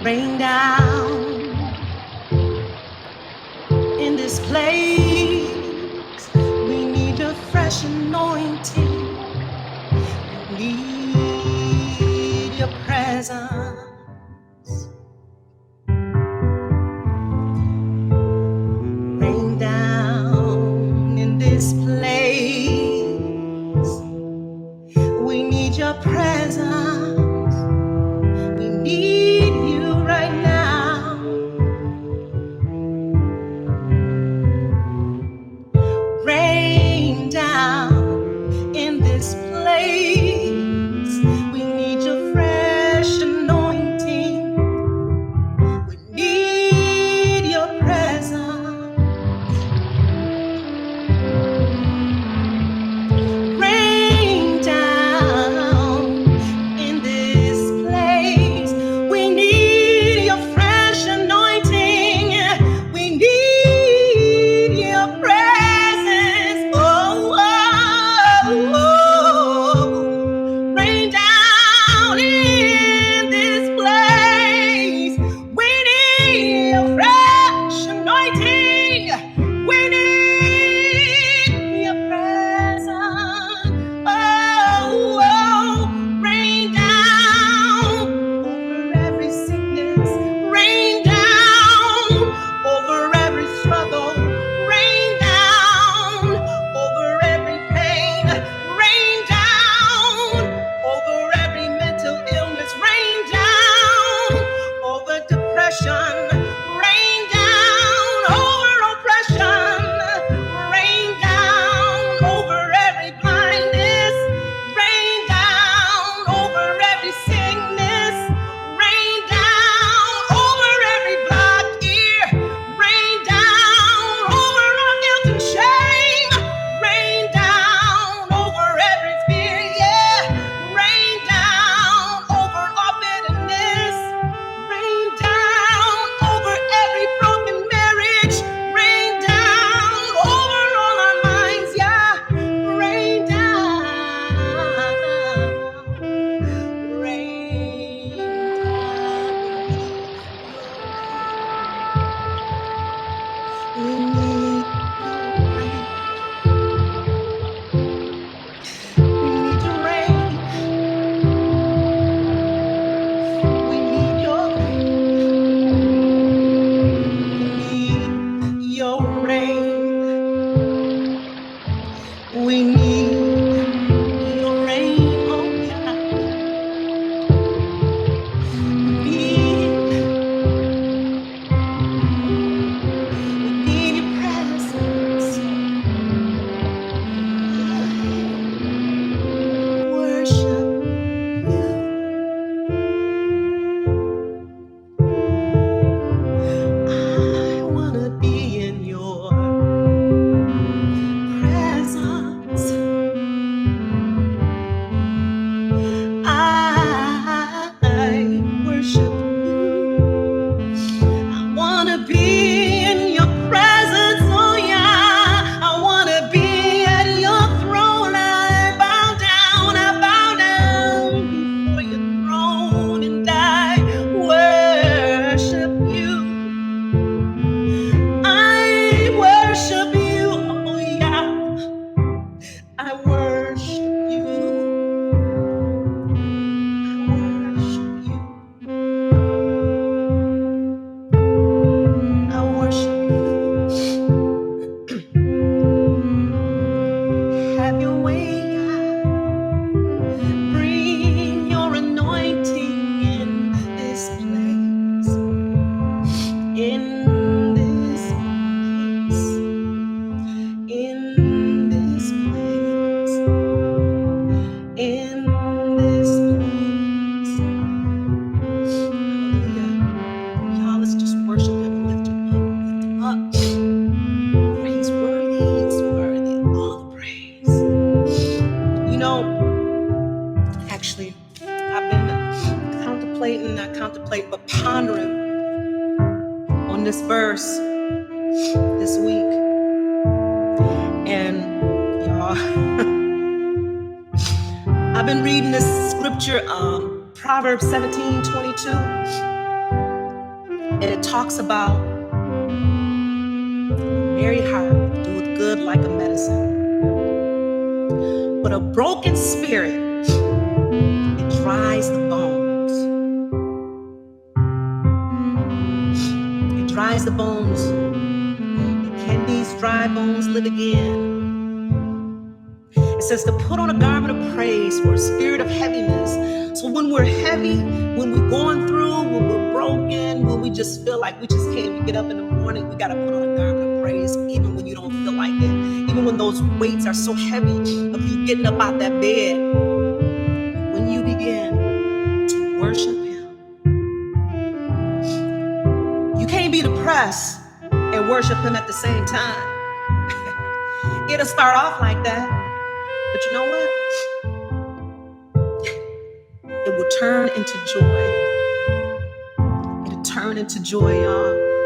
Rain down in this place. We need a fresh anointing. We need your presence. Rain down in this place. We need your presence. We need you right now. Rain down in this place. We need your fresh anointing. We need your presence. Rain down in this place. We need your fresh anointing. We need your presence. Oh, oh, oh. Rain down in this place. We need your fresh anointing. We need your presence. Oh, oh. Rain down over every sickness. Rain down over every struggle. Rain down over every pain. Rain down over every mental illness. Rain down over depression. Rain down over oppression. Rain down over every blindness. Rain down over every sickness. Rain down over every blocked ear. Rain down over all guilt and shame. Rain down over every fear, yeah. Rain down over all bitterness. Rain down over every broken marriage. Rain down over all our minds, yeah. Rain down. Rain down. We need your rain. We need your rain. We need your rain. We need your rain. Oh, yeah. We need your presence. Worship you. I wanna be in your presence. I worship you. I wanna be in your presence, oh yeah. I wanna be at your throne. I bow down before your throne, and I worship you. I worship you, oh yeah. I worship you. I worship you. I worship you. Have your way, God. Bring your anointing in this place. In this place. In this place. In this place. Hallelujah. Y'all, let's just worship him and lift him up. Lift him up. For he's worthy. He's worthy of all the praise. You know, actually, I've been not contemplating, but pondering on this verse this week. And y'all, I've been reading this scripture, Proverbs 17:22. it talks about merry heart doeth good like a medicine, but a broken spirit, it dries the bones. It dries the bones. And can these dry bones live again? It says to put on a garment of praise for a spirit of heaviness. So when we're heavy, when we're going through, when we're broken, when we just feel like we just can't get up in the morning, we got to put on a garment of praise, even when you don't feel like it, even when those weights are so heavy of you getting up out that bed. When you begin to worship Him, you can't be depressed and worship Him at the same time. It'll start off like that, but you know what? It will turn into joy. It'll turn into joy, y'all.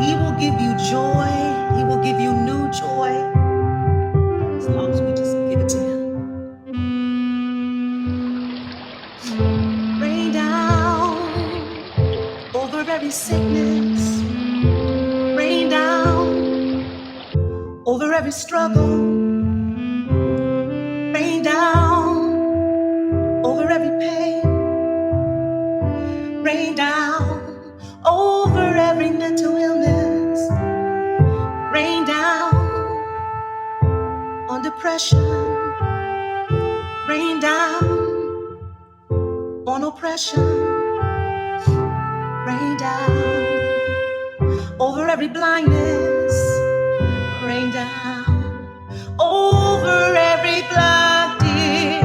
He will give you joy. He will give you new joy as long as we just give it to Him. Rain down over every sickness. Rain down over every struggle. Rain down over every pain. Rain down over every mental illness. Rain down on depression. Rain down on oppression. Rain down over every blindness. Rain down over every blooded.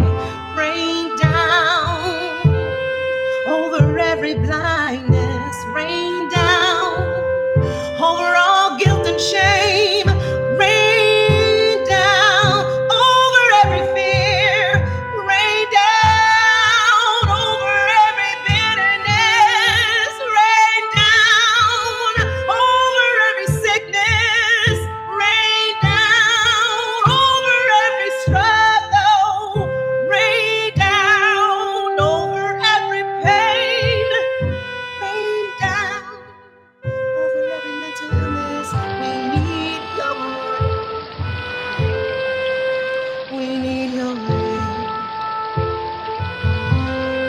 Rain down over every blindness. Rain down over all guilt and shame. Rain down over every fear. Rain down over every bitterness. Rain down over every sickness. Rain down over every struggle. Rain down over every pain. Rain down over every mental illness. We need your rain. We need your rain.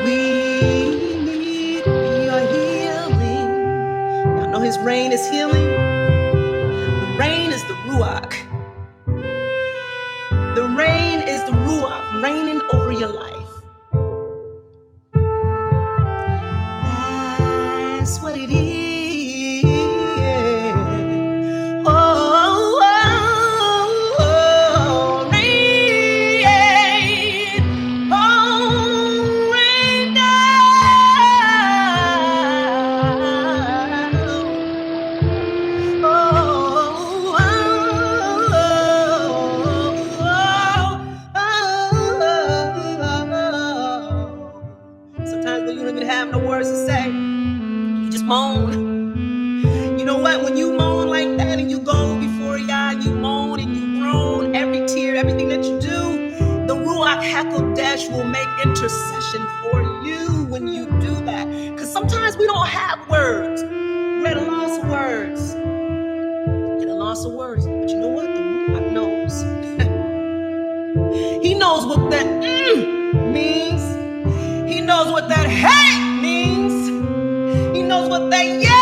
We need your healing. Y'all know His rain is healing. The rain is the Ruach. The rain is the Ruach raining over your life. That's what it is. Oh, rain. Oh, rain down. Sometimes when you don't even have no words to say, you just moan. You know what? When you moan like that and you go before Yah, you moan and you groan, every tear, everything that you do, the Ruach HaKodesh will make intercession for you when you do that. Because sometimes we don't have words. We're at a loss of words. At a loss of words. But you know what? The Ruach knows. He knows what that means. He knows what that hate means. He knows what that yeah